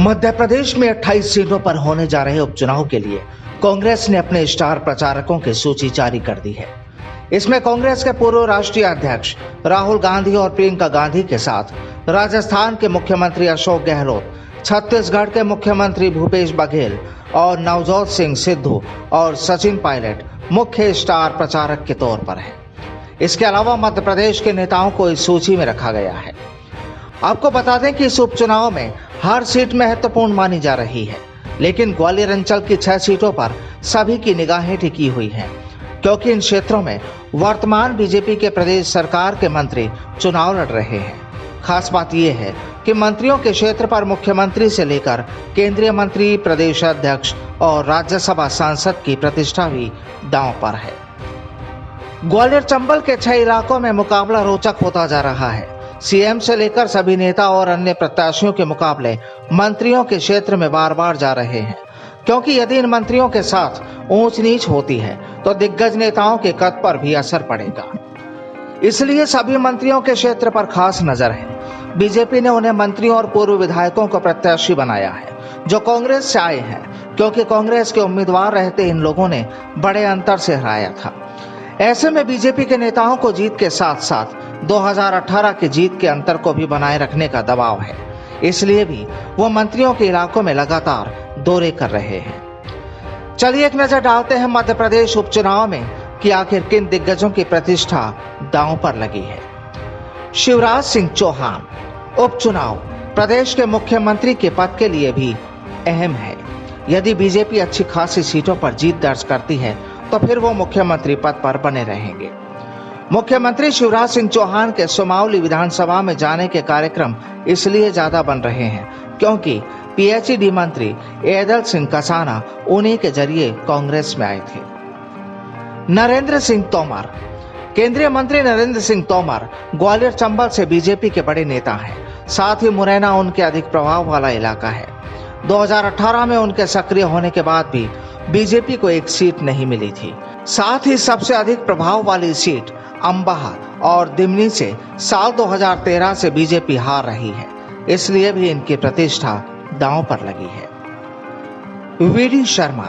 मध्य प्रदेश में 28 सीटों पर होने जा रहे उपचुनाव के लिए कांग्रेस ने अपने स्टार प्रचारकों की सूची जारी कर दी है। इसमें कांग्रेस के पूर्व राष्ट्रीय अध्यक्ष राहुल गांधी और प्रियंका गांधी के साथ राजस्थान के मुख्यमंत्री अशोक गहलोत, छत्तीसगढ़ के मुख्यमंत्री भूपेश बघेल और नवजोत सिंह सिद्धू और सचिन पायलट मुख्य स्टार प्रचारक के तौर पर हैं। इसके अलावा मध्य प्रदेश के नेताओं को इस सूची में रखा गया है। आपको बता दें कि इस उपचुनाव में हर सीट महत्वपूर्ण मानी जा रही है, लेकिन ग्वालियर अंचल की 6 सीटों पर सभी की निगाहें टिकी हुई हैं, क्योंकि इन क्षेत्रों में वर्तमान बीजेपी के प्रदेश सरकार के मंत्री चुनाव लड़ रहे हैं। खास बात यह है कि मंत्रियों के क्षेत्र पर मुख्यमंत्री से लेकर केंद्रीय मंत्री, प्रदेश अध्यक्ष और राज्यसभा सांसद की प्रतिष्ठा भी दांव पर है। ग्वालियर चंबल के 6 इलाकों में मुकाबला रोचक होता जा रहा है। सीएम से लेकर सभी नेता और अन्य प्रत्याशियों के मुकाबले मंत्रियों के क्षेत्र में बार बार जा रहे हैं, क्योंकि यदि इन मंत्रियों के साथ ऊंच नीच होती है तो दिग्गज नेताओं के कद पर भी असर पड़ेगा। इसलिए सभी मंत्रियों के क्षेत्र पर खास नजर है। बीजेपी ने उन्हें मंत्रियों और पूर्व विधायकों को प्रत्याशी बनाया है जो कांग्रेस से आए हैं, क्योंकि कांग्रेस के उम्मीदवार रहते इन लोगों ने बड़े अंतर से हराया था। ऐसे में बीजेपी के नेताओं को जीत के साथ साथ 2018 की जीत के अंतर को भी बनाए रखने का दबाव है, इसलिए भी वो मंत्रियों के इलाकों में लगातार दौरे कर रहे हैं। चलिए एक नजर डालते हैं मध्य प्रदेश उपचुनाव में कि आखिर किन दिग्गजों की प्रतिष्ठा दांव पर लगी है। शिवराज सिंह चौहान उपचुनाव प्रदेश के मुख्यमंत्री के पद के लिए भी अहम है। यदि बीजेपी अच्छी खासी सीटों पर जीत दर्ज करती है तो फिर वो मुख्यमंत्री पद पर बने रहेंगे। मुख्यमंत्री शिवराज सिंह चौहान के सुमावली विधानसभा में जाने के कार्यक्रम इसलिए ज्यादा बन रहे हैं क्योंकि पीएचईडी मंत्री ऐदल सिंह कसाना उन्हीं के जरिए कांग्रेस में आए थे। नरेंद्र सिंह तोमर केंद्रीय मंत्री नरेंद्र सिंह तोमर ग्वालियर चंबल से बीजेपी के बड़े नेता हैं। साथ ही मुरैना उनके अधिक प्रभाव वाला इलाका है। 2018 में उनके सक्रिय होने के बाद भी बीजेपी को एक सीट नहीं मिली थी। साथ ही सबसे अधिक प्रभाव वाली सीट अंबाह और दिमनी से साल 2013 से बीजेपी हार रही है, इसलिए भी इनकी प्रतिष्ठा दांव पर लगी है। वीडी शर्मा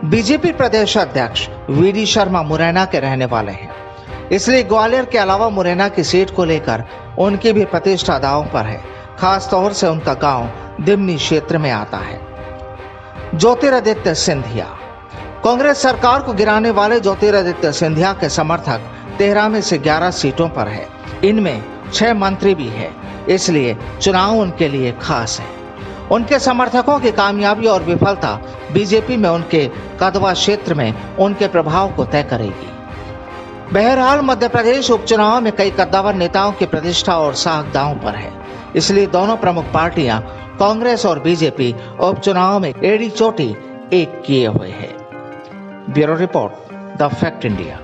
बीजेपी प्रदेश अध्यक्ष वीडी शर्मा मुरैना के रहने वाले हैं, इसलिए ग्वालियर के अलावा मुरैना की सीट को लेकर उनकी भी प्रतिष्ठा दांव पर है। खास तौर से उनका गांव दिमनी क्षेत्र में आता है। ज्योतिरादित्य सिंधिया कांग्रेस सरकार को गिराने वाले ज्योतिरादित्य सिंधिया के समर्थक 13 में से 11 सीटों पर है। इनमें 6 मंत्री भी है, इसलिए चुनाव उनके लिए खास है। उनके समर्थकों की कामयाबी और विफलता बीजेपी में उनके कदवा क्षेत्र में उनके प्रभाव को तय करेगी। बहरहाल मध्य प्रदेश उपचुनाव में कई कद्दावर नेताओं की प्रतिष्ठा और साख दांव पर है, इसलिए दोनों प्रमुख पार्टियां कांग्रेस और बीजेपी उपचुनाव में एड़ी चोटी एक किए हुए हैं। Bureau report, the fact India.